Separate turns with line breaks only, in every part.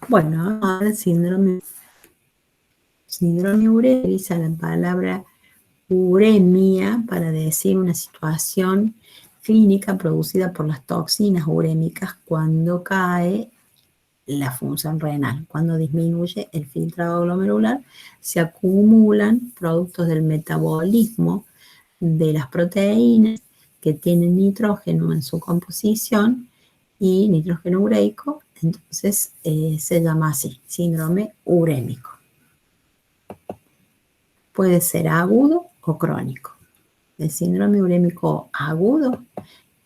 Bueno, ahora el síndrome urea utiliza la palabra uremia para decir una situación clínica producida por las toxinas urémicas cuando cae la función renal. Cuando disminuye el filtrado glomerular, se acumulan productos del metabolismo de las proteínas que tienen nitrógeno en su composición y nitrógeno ureico, entonces se llama así, síndrome urémico. Puede ser agudo o crónico. El síndrome urémico agudo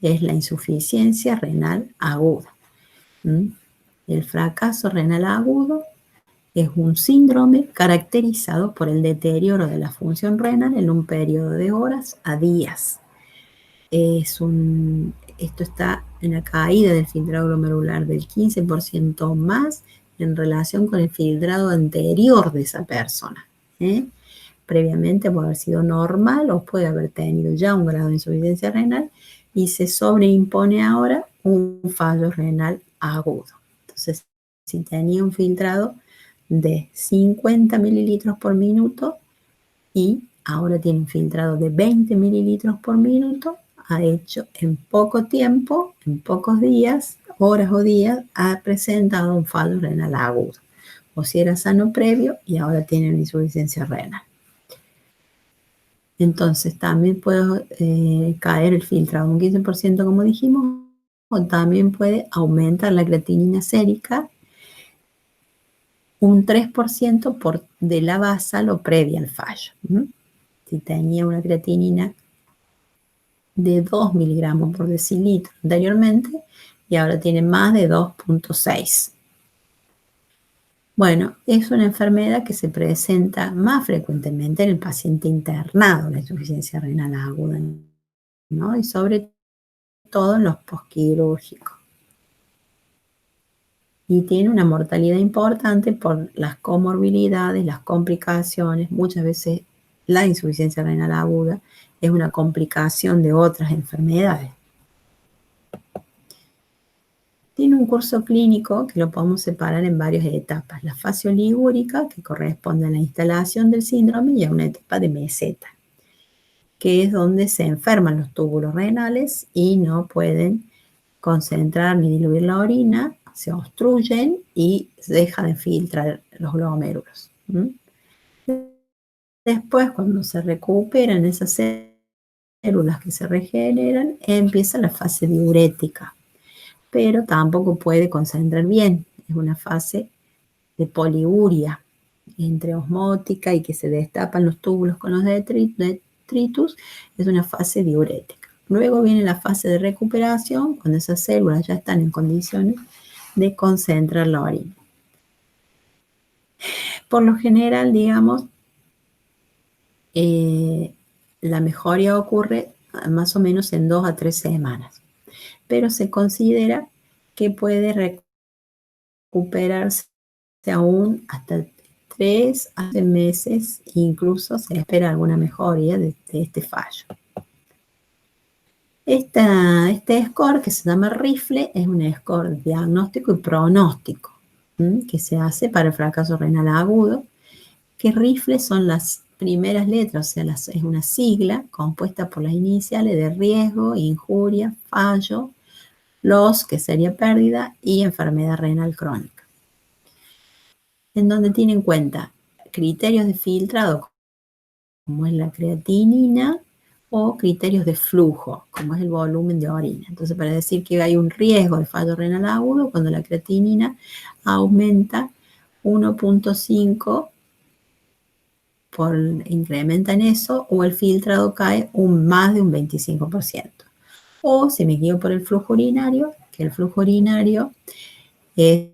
es la insuficiencia renal aguda. El fracaso renal agudo es un síndrome caracterizado por el deterioro de la función renal en un periodo de horas a días. Esto está en la caída del filtrado glomerular del 15% más en relación con el filtrado anterior de esa persona. Previamente puede haber sido normal o puede haber tenido ya un grado de insuficiencia renal y se sobreimpone ahora un fallo renal agudo. Entonces, si tenía un filtrado de 50 mililitros por minuto y ahora tiene un filtrado de 20 mililitros por minuto, ha hecho en poco tiempo, en pocos días, horas o días, ha presentado un fallo renal agudo. O si era sano previo y ahora tiene una insuficiencia renal. Entonces también puede caer el filtrado un 15%, como dijimos, o también puede aumentar la creatinina sérica un 3% de la basal o previa al fallo. Si tenía una creatinina de 2 miligramos por decilitro anteriormente y ahora tiene más de 2,6. Bueno, es una enfermedad que se presenta más frecuentemente en el paciente internado, la insuficiencia renal aguda, ¿no? Y sobre todo en los posquirúrgicos. Y tiene una mortalidad importante por las comorbilidades, las complicaciones. Muchas veces la insuficiencia renal aguda es una complicación de otras enfermedades. Tiene un curso clínico que lo podemos separar en varias etapas. La fase oligúrica, que corresponde a la instalación del síndrome, y a una etapa de meseta, que es donde se enferman los túbulos renales y no pueden concentrar ni diluir la orina, se obstruyen y se deja de filtrar los glomérulos. Después, cuando se recuperan esas células que se regeneran, empieza la fase diurética, pero tampoco puede concentrar bien. Es una fase de poliuria, entre osmótica y que se destapan los túbulos con los detritus, es una fase diurética. Luego viene la fase de recuperación, cuando esas células ya están en condiciones de concentrar la orina. Por lo general, digamos, la mejoría ocurre más o menos en 2 a 3 semanas, pero se considera que puede recuperarse aún hasta 3 a 6 meses, incluso se espera alguna mejoría de este fallo. Este score, que se llama RIFLE, es un score diagnóstico y pronóstico que se hace para el fracaso renal agudo, que RIFLE son las primeras letras, o sea, es una sigla compuesta por las iniciales de riesgo, injuria, fallo, LOS, que sería pérdida, y enfermedad renal crónica, en donde tiene en cuenta criterios de filtrado, como es la creatinina, o criterios de flujo, como es el volumen de orina. Entonces, para decir que hay un riesgo de fallo renal agudo, cuando la creatinina aumenta 1,5, incrementa en eso, o el filtrado cae más de un 25%. O si me guío por el flujo urinario, que el flujo urinario es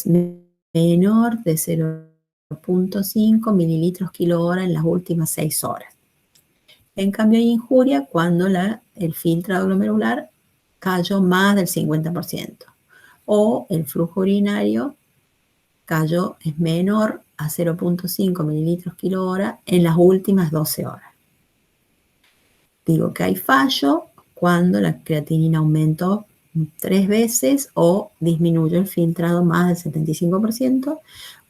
menor de 0,5 mililitros kilo hora en las últimas 6 horas. En cambio, hay injuria cuando el filtrado glomerular cayó más del 50%. O el flujo urinario es menor a 0,5 mililitros kilo hora en las últimas 12 horas. Digo que hay fallo cuando la creatinina aumentó 3 veces o disminuyó el filtrado más del 75%,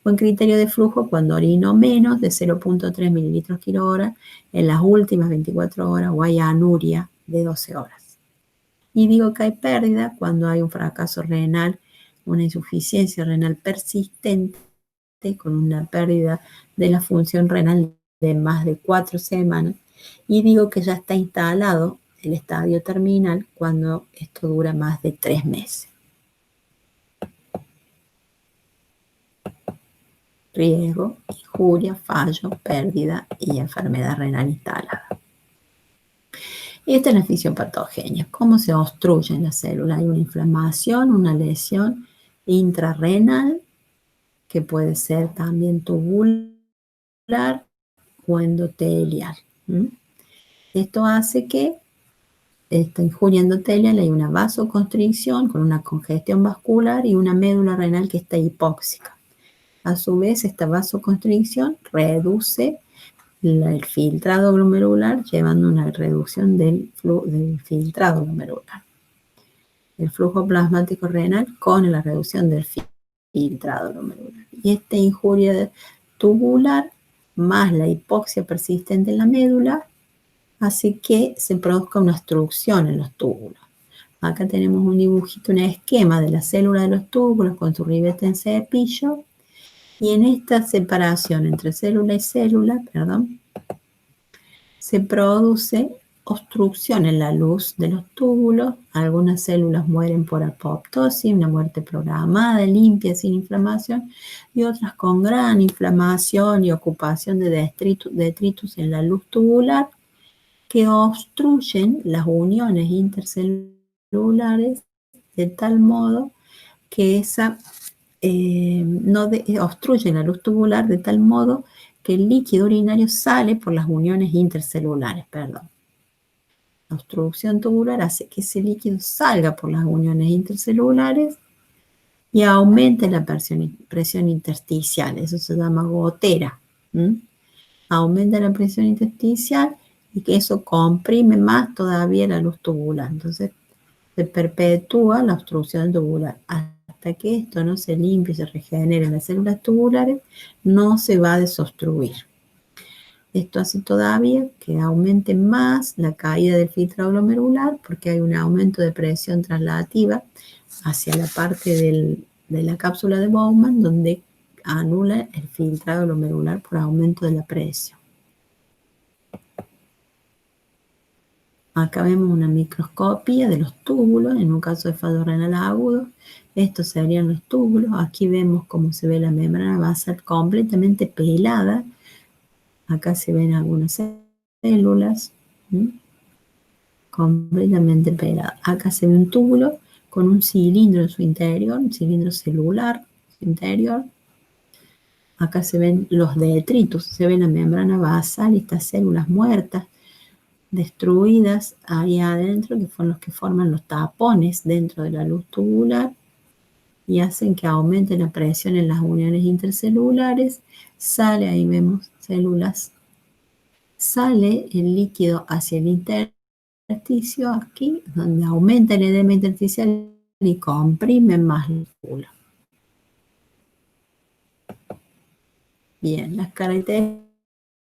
o en criterio de flujo cuando orino menos de 0.3 mililitros kilo hora en las últimas 24 horas o hay anuria de 12 horas. Y digo que hay pérdida cuando hay un fracaso renal, una insuficiencia renal persistente con una pérdida de la función renal de más de 4 semanas. Y digo que ya está instalado el estadio terminal cuando esto dura más de 3 meses. Riesgo, injuria, fallo, pérdida y enfermedad renal instalada. Y esta es la fisiopatogenia. ¿Cómo se obstruye en la célula? Hay una inflamación, una lesión intrarrenal, que puede ser también tubular o endotelial. Esto hace que esta injuria endotelial hay una vasoconstricción con una congestión vascular y una médula renal que está hipóxica. A su vez, esta vasoconstricción reduce el filtrado glomerular, llevando una reducción del filtrado glomerular. El flujo plasmático renal con la reducción del filtrado glomerular. Y esta injuria tubular más la hipoxia persistente en la médula hace que se produzca una obstrucción en los túbulos. Acá tenemos un dibujito, un esquema de la célula de los túbulos con su ribete en cepillo. Y en esta separación entre célula y célula, se produce obstrucción en la luz de los túbulos. Algunas células mueren por apoptosis, una muerte programada, limpia, sin inflamación, y otras con gran inflamación y ocupación de detritus en la luz tubular que obstruyen las uniones intercelulares de tal modo que obstruyen la luz tubular de tal modo que el líquido urinario sale por las uniones intercelulares. La obstrucción tubular hace que ese líquido salga por las uniones intercelulares y aumente la presión intersticial. Eso se llama gotera. Aumenta la presión intersticial y que eso comprime más todavía la luz tubular. Entonces se perpetúa la obstrucción tubular. Hasta que esto no se limpie y se regenere en las células tubulares, no se va a desobstruir. Esto hace todavía que aumente más la caída del filtrado glomerular porque hay un aumento de presión trasladativa hacia la parte de la cápsula de Bowman donde anula el filtrado glomerular por aumento de la presión. Acá vemos una microscopía de los túbulos en un caso de fallo renal agudo. Estos serían los túbulos. Aquí vemos cómo se ve la membrana basal completamente pelada. Acá se ven algunas células completamente peladas. Acá se ve un túbulo con un cilindro en su interior, un cilindro celular en su interior. Acá se ven los detritus, se ve la membrana basal y estas células muertas, destruidas ahí adentro, que son los que forman los tapones dentro de la luz tubular y hacen que aumente la presión en las uniones intercelulares. Sale, ahí vemos células, sale el líquido hacia el intersticio aquí, donde aumenta el edema intersticial y comprime más la túbulo. Bien, las características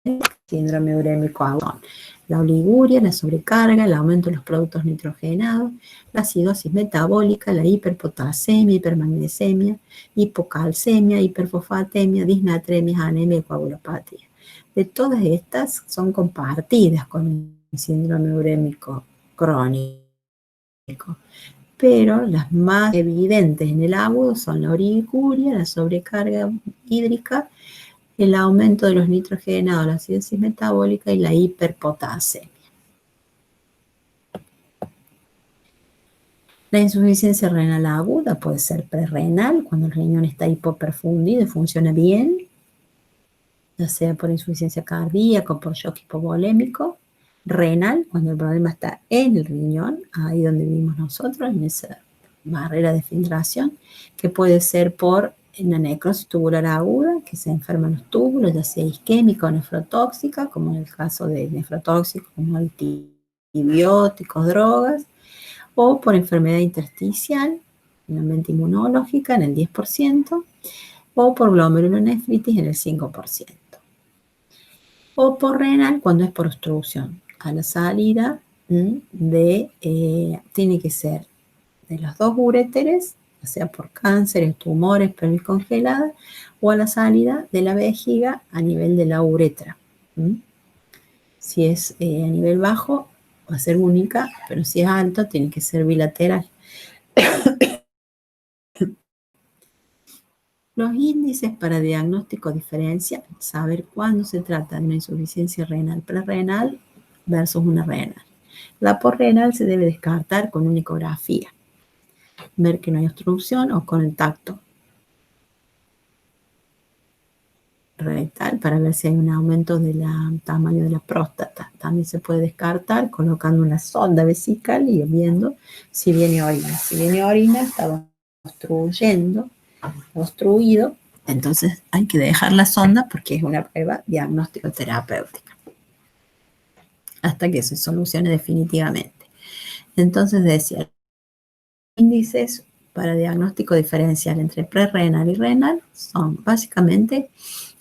del síndrome urémico agudo: la oliguria, la sobrecarga, el aumento de los productos nitrogenados, la acidosis metabólica, la hiperpotasemia, hipermagnesemia, hipocalcemia, hiperfosfatemia, disnatremia, anemia y coagulopatía. De todas estas son compartidas con el síndrome urémico crónico, pero las más evidentes en el agudo son la oliguria, la sobrecarga hídrica, el aumento de los nitrogenados, la acidosis metabólica y la hiperpotasemia. La insuficiencia renal aguda puede ser prerrenal, cuando el riñón está hipoperfundido y funciona bien, ya sea por insuficiencia cardíaca o por shock hipovolémico. Renal, cuando el problema está en el riñón, ahí donde vivimos nosotros, en esa barrera de filtración, que puede ser por una necrosis tubular aguda, que se enferman los túbulos, ya sea isquémica o nefrotóxica, como en el caso de nefrotóxicos como antibióticos, drogas, o por enfermedad intersticial, finalmente inmunológica en el 10%, o por glomerulonefritis en el 5%. O por renal cuando es por obstrucción. A la salida tiene que ser de los dos uréteres, ya sea por cánceres, tumores, pelvis congelada, o a la salida de la vejiga a nivel de la uretra. Si es a nivel bajo, va a ser única, pero si es alto, tiene que ser bilateral. Los índices para diagnóstico diferencial, saber cuándo se trata de una insuficiencia renal prerrenal versus una renal. La porrenal se debe descartar con una ecografía, ver que no hay obstrucción o con el tacto rectal para ver si hay un aumento del tamaño de la próstata. También se puede descartar colocando una sonda vesical y viendo si viene orina. Si viene orina, está obstruido, entonces hay que dejar la sonda porque es una prueba diagnóstico-terapéutica hasta que se solucione definitivamente. Entonces decía, índices para diagnóstico diferencial entre prerrenal y renal son básicamente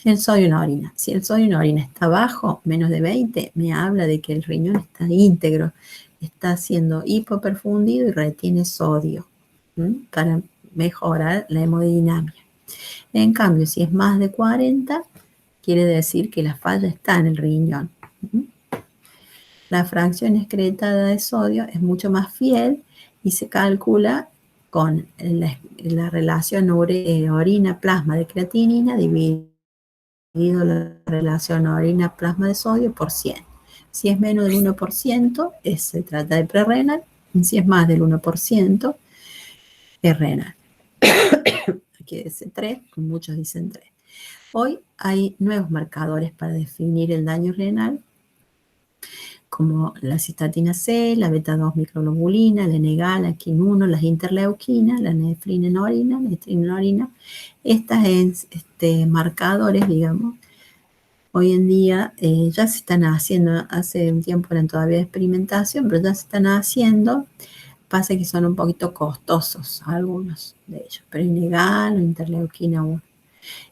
el sodio en la orina. Si el sodio en la orina está bajo, menos de 20, me habla de que el riñón está íntegro, está siendo hipoperfundido y retiene sodio para mejorar la hemodinamia. En cambio, si es más de 40, quiere decir que la falla está en el riñón. La fracción excretada de sodio es mucho más fiel y se calcula con la relación orina-plasma de creatinina dividido la relación orina-plasma de sodio por 100. Si es menos del 1%, se trata de prerrenal. Si es más del 1%, es renal. Aquí dice 3, muchos dicen 3. Hoy hay nuevos marcadores para definir el daño renal, como la cistatina C, la beta-2 microglobulina, la NGAL, la KIN1, las interleuquinas, la nefrina en orina, la estrina en orina. Estas marcadores, digamos, hoy en día ya se están haciendo, hace un tiempo eran todavía de experimentación, pero ya se están haciendo. Pasa que son un poquito costosos algunos de ellos, pero NGAL o interleuquina 1.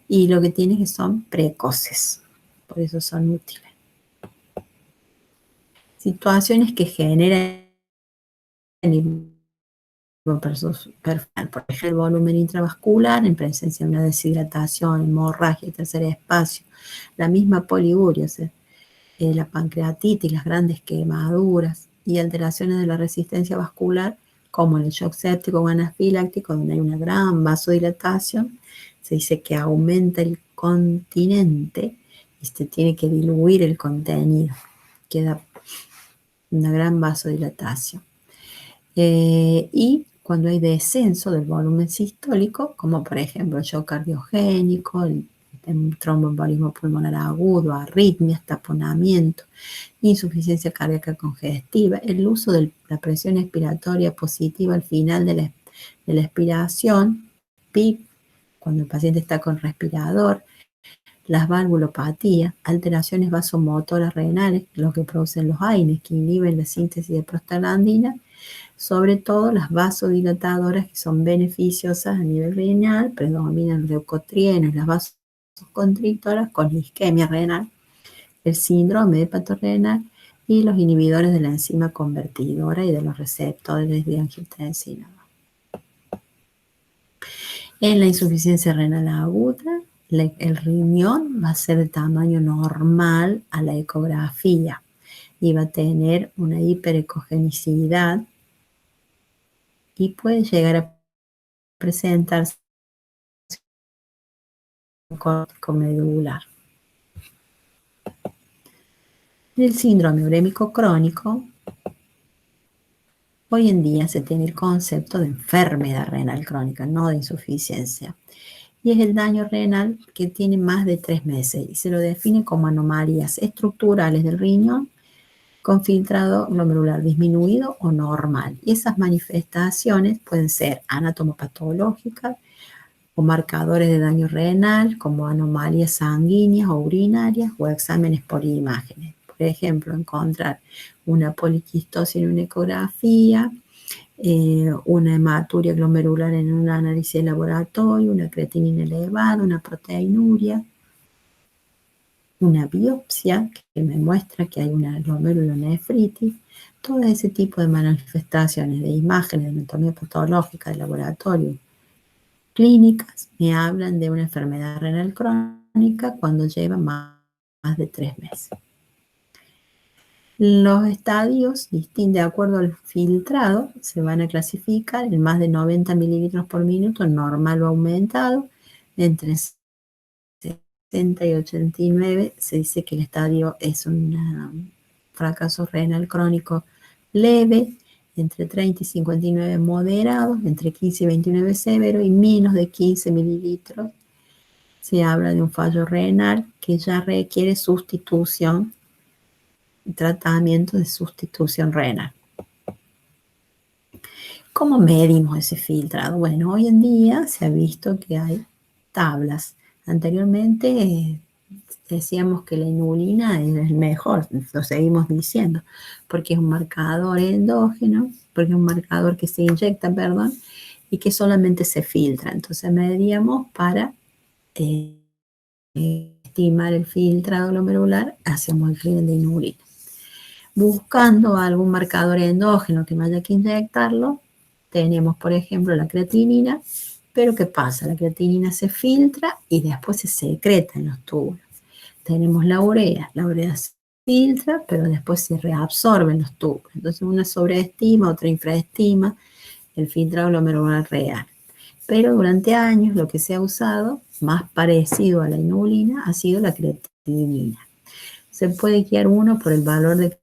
Y lo que tiene es que son precoces, por eso son útiles. Situaciones que generan por ejemplo, el volumen intravascular en presencia de una deshidratación, hemorragia, tercer espacio, la misma poliuria, o sea, la pancreatitis, las grandes quemaduras y alteraciones de la resistencia vascular, como el shock séptico o anafiláctico, donde hay una gran vasodilatación. Se dice que aumenta el continente y se tiene que diluir el contenido. Queda una gran vasodilatación. Y cuando hay descenso del volumen sistólico, como por ejemplo el shock cardiogénico, el tromboembolismo pulmonar agudo, arritmias, taponamiento, insuficiencia cardíaca congestiva, el uso de la presión expiratoria positiva al final de la expiración, PIP, cuando el paciente está con respirador, las valvulopatías, alteraciones vasomotoras renales, lo que producen los AINES, que inhiben la síntesis de prostaglandina, sobre todo las vasodilatadoras que son beneficiosas a nivel renal, predominan leucotrienos, las vasoconstrictoras con isquemia renal, el síndrome hepatorenal y los inhibidores de la enzima convertidora y de los receptores de angiotensina. En la insuficiencia renal aguda, el riñón va a ser de tamaño normal a la ecografía y va a tener una hiperecogenicidad y puede llegar a presentarse córtico medular. El síndrome urémico crónico, hoy en día se tiene el concepto de enfermedad renal crónica, no de insuficiencia. Y es el daño renal que tiene más de 3 meses y se lo define como anomalías estructurales del riñón con filtrado glomerular disminuido o normal. Y esas manifestaciones pueden ser anatomopatológicas o marcadores de daño renal como anomalías sanguíneas o urinarias o exámenes por imágenes. Por ejemplo, encontrar una poliquistosis en una ecografía, una hematuria glomerular en un análisis de laboratorio, una creatinina elevada, una proteinuria, una biopsia que me muestra que hay una glomerulonefritis. Todo ese tipo de manifestaciones de imágenes de anatomía patológica de laboratorio clínicas me hablan de una enfermedad renal crónica cuando lleva más de 3 meses. Los estadios, de acuerdo al filtrado, se van a clasificar en más de 90 mililitros por minuto, normal o aumentado. Entre 60 y 89 se dice que el estadio es un fracaso renal crónico leve, entre 30 y 59 moderado, entre 15 y 29 severo, y menos de 15 mililitros se habla de un fallo renal que ya requiere sustitución, tratamiento de sustitución renal. ¿Cómo medimos ese filtrado? Bueno, hoy en día se ha visto que hay tablas. Anteriormente decíamos que la inulina era el mejor, lo seguimos diciendo, porque es un marcador endógeno, porque es un marcador que se inyecta, perdón, y que solamente se filtra. Entonces medíamos para estimar el filtrado glomerular, hacemos el crimen de inulina. Buscando algún marcador endógeno que no haya que inyectarlo, tenemos, por ejemplo, la creatinina, pero ¿qué pasa? La creatinina se filtra y después se secreta en los túbulos. Tenemos la urea se filtra, pero después se reabsorbe en los túbulos. Entonces una sobreestima, otra infraestima el filtrado glomerular real. Pero durante años lo que se ha usado, más parecido a la inulina, ha sido la creatinina. Se puede guiar uno por el valor de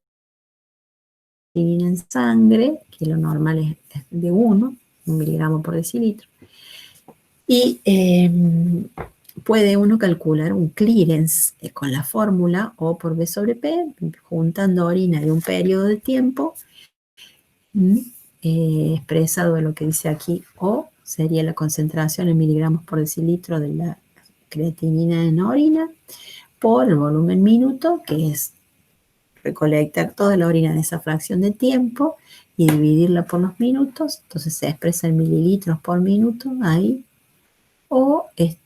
creatinina en sangre, que lo normal es de 1 miligramo por decilitro. Y puede uno calcular un clearance con la fórmula O por V sobre P, juntando orina de un periodo de tiempo, expresado en lo que dice aquí O, sería la concentración en miligramos por decilitro de la creatinina en orina, por el volumen minuto, que es recolectar toda la orina en esa fracción de tiempo y dividirla por los minutos. Entonces se expresa en mililitros por minuto ahí.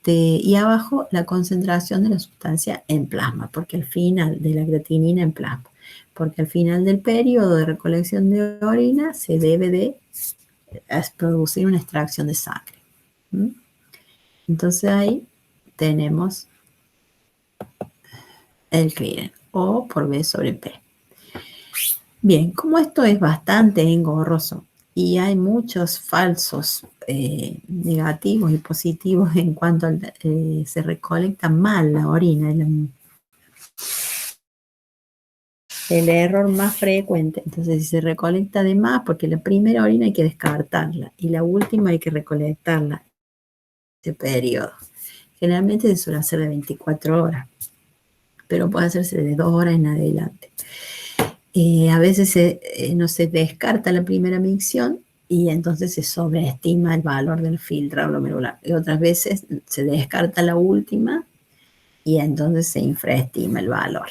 Y abajo la concentración de la sustancia en plasma, porque al final de la creatinina en plasma, porque al final del periodo de recolección de orina se debe de producir una extracción de sangre. Entonces ahí tenemos el clearance, O por V sobre P. Bien, como esto es bastante engorroso y hay muchos falsos negativos y positivos en cuanto a se recolecta mal la orina, el error más frecuente. Entonces, si se recolecta de más, porque la primera orina hay que descartarla y la última hay que recolectarla ese periodo. Generalmente se suele hacer de 24 horas, pero puede hacerse de 2 horas en adelante. A veces no se descarta la primera micción y entonces se sobreestima el valor del filtrado glomerular. Y otras veces se descarta la última y entonces se infraestima el valor.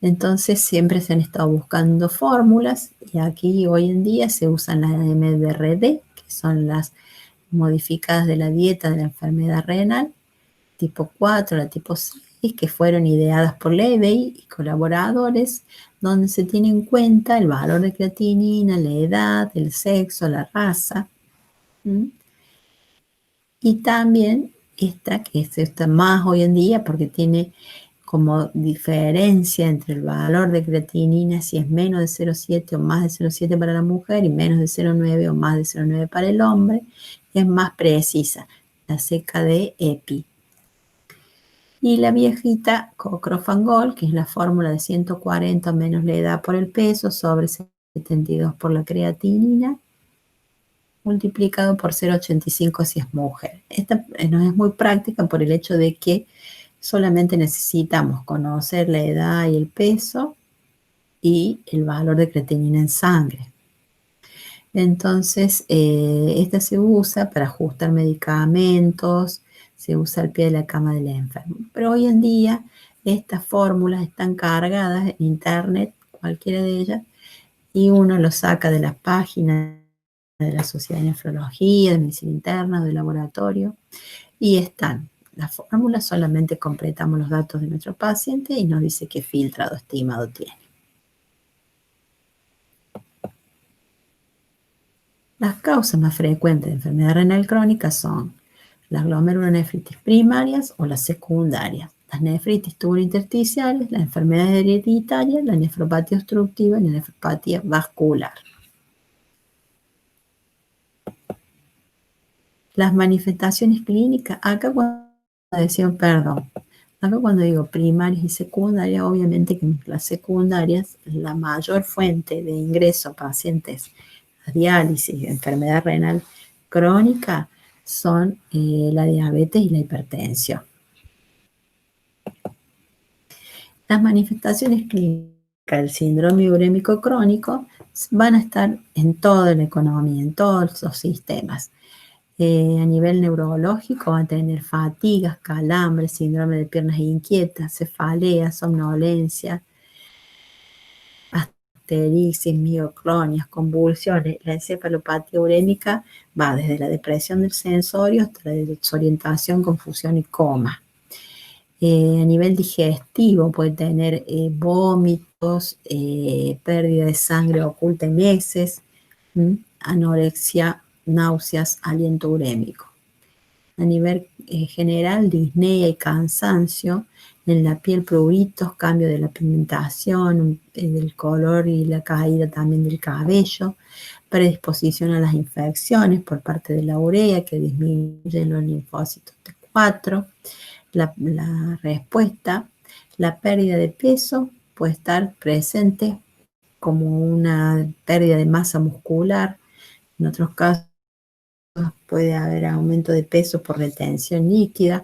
Entonces siempre se han estado buscando fórmulas y aquí hoy en día se usan las MDRD, que son las modificadas de la dieta de la enfermedad renal, tipo 4, la tipo 6, que fueron ideadas por Levy y colaboradores, donde se tiene en cuenta el valor de creatinina, la edad, el sexo, la raza. Y también esta, que está más hoy en día porque tiene como diferencia entre el valor de creatinina si es menos de 0,7 o más de 0,7 para la mujer y menos de 0,9 o más de 0,9 para el hombre, es más precisa, la CKD-EPI. Y la viejita Cochrane, que es la fórmula de 140 menos la edad por el peso sobre 72 por la creatinina, multiplicado por 0,85 si es mujer. Esta no es muy práctica por el hecho de que solamente necesitamos conocer la edad y el peso y el valor de creatinina en sangre. Entonces, esta se usa para ajustar medicamentos, se usa al pie de la cama del enfermo. Pero hoy en día estas fórmulas están cargadas en internet, cualquiera de ellas, y uno lo saca de las páginas de la Sociedad de Nefrología, de Medicina Interna, de laboratorio, y están las fórmulas, solamente completamos los datos de nuestro paciente y nos dice qué filtrado estimado tiene. Las causas más frecuentes de enfermedad renal crónica son las glomerulonefritis primarias o las secundarias, las nefritis tubulointersticiales, las enfermedades hereditarias, la nefropatía obstructiva y la nefropatía vascular. Las manifestaciones clínicas, acá cuando digo primarias y secundarias, obviamente que en las secundarias la mayor fuente de ingreso a pacientes a diálisis de enfermedad renal crónica son la diabetes y la hipertensión. Las manifestaciones clínicas del síndrome urémico crónico van a estar en toda la economía, en todos los sistemas. A nivel neurológico va a tener fatigas, calambres, síndrome de piernas inquietas, cefalea, somnolencia, asterisis, mioclonias, convulsiones. La encefalopatía urémica va desde la depresión del sensorio hasta la desorientación, confusión y coma. A nivel digestivo puede tener vómitos, pérdida de sangre oculta en heces, anorexia, náuseas, aliento urémico. A nivel general, disnea y cansancio, en la piel pruritos, cambio de la pigmentación, del color y la caída también del cabello, predisposición a las infecciones por parte de la urea que disminuye los linfocitos T4, la respuesta, la pérdida de peso puede estar presente como una pérdida de masa muscular. En otros casos puede haber aumento de peso por retención líquida.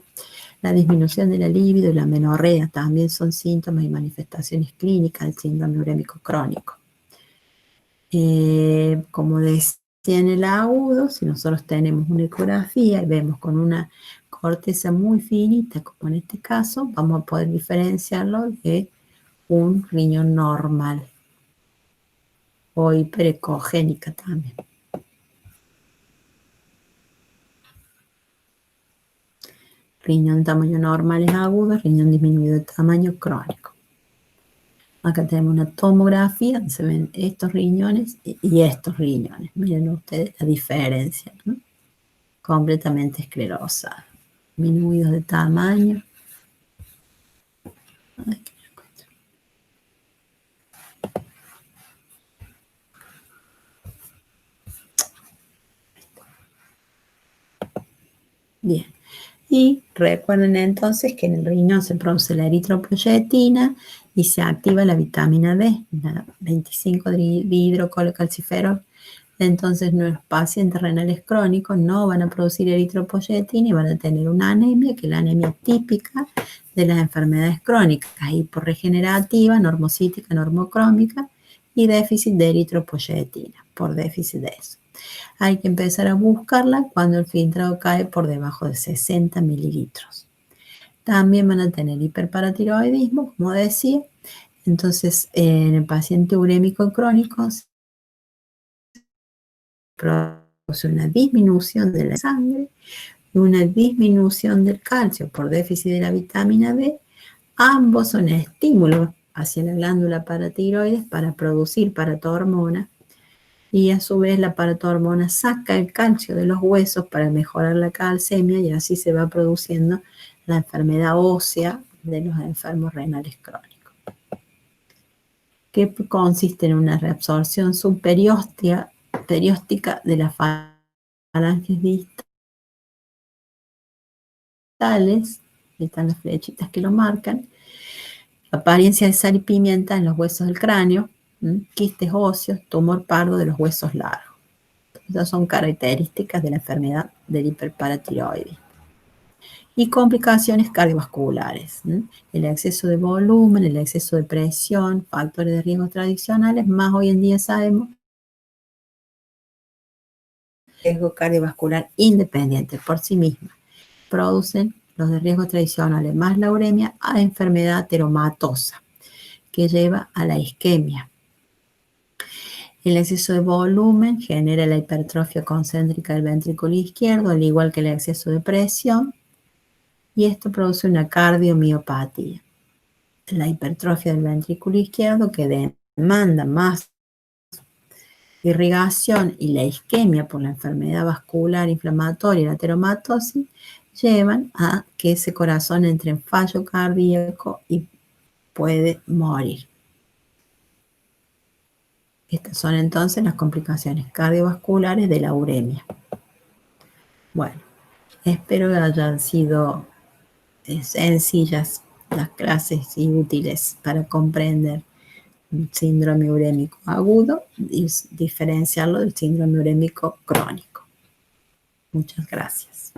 La disminución de la libido y la menorrea también son síntomas y manifestaciones clínicas del síndrome urémico crónico. Como decía en el agudo, si nosotros tenemos una ecografía y vemos con una corteza muy finita, como en este caso, vamos a poder diferenciarlo de un riñón normal o hiperecogénica también. Riñón de tamaño normal es agudo, riñón disminuido de tamaño crónico. Acá tenemos una tomografía donde se ven estos riñones y estos riñones. Miren ustedes la diferencia, ¿no? Completamente esclerosados, disminuidos de tamaño. Bien. Y recuerden entonces que en el riñón se produce la eritropoyetina y se activa la vitamina D, la 25-dihidrocolecalciferol. Entonces nuestros pacientes renales crónicos no van a producir eritropoyetina y van a tener una anemia, que es la anemia típica de las enfermedades crónicas, hiporregenerativa, normocítica, normocrómica y déficit de eritropoyetina, por déficit de eso. Hay que empezar a buscarla cuando el filtrado cae por debajo de 60 mililitros. También van a tener hiperparatiroidismo, como decía. Entonces, en el paciente urémico crónico se produce una disminución de la sangre y una disminución del calcio por déficit de la vitamina D. Ambos son estímulos hacia la glándula paratiroides para producir paratormona. Y a su vez la paratormona saca el calcio de los huesos para mejorar la calcemia y así se va produciendo la enfermedad ósea de los enfermos renales crónicos, que consiste en una reabsorción subperióstica de las falanges distales, están las flechitas que lo marcan, apariencia de sal y pimienta en los huesos del cráneo, quistes óseos, tumor pardo de los huesos largos. Esas son características de la enfermedad del hiperparatiroidismo. Y complicaciones cardiovasculares, el exceso de volumen, el exceso de presión, factores de riesgo tradicionales, más hoy en día sabemos riesgo cardiovascular independiente por sí misma. Producen los de riesgo tradicionales más la uremia a enfermedad ateromatosa que lleva a la isquemia. El exceso de volumen genera la hipertrofia concéntrica del ventrículo izquierdo, al igual que el exceso de presión, y esto produce una cardiomiopatía. La hipertrofia del ventrículo izquierdo, que demanda más irrigación, y la isquemia por la enfermedad vascular inflamatoria y la ateromatosis, llevan a que ese corazón entre en fallo cardíaco y puede morir. Estas son entonces las complicaciones cardiovasculares de la uremia. Bueno, espero que hayan sido sencillas las clases y útiles para comprender el síndrome urémico agudo y diferenciarlo del síndrome urémico crónico. Muchas gracias.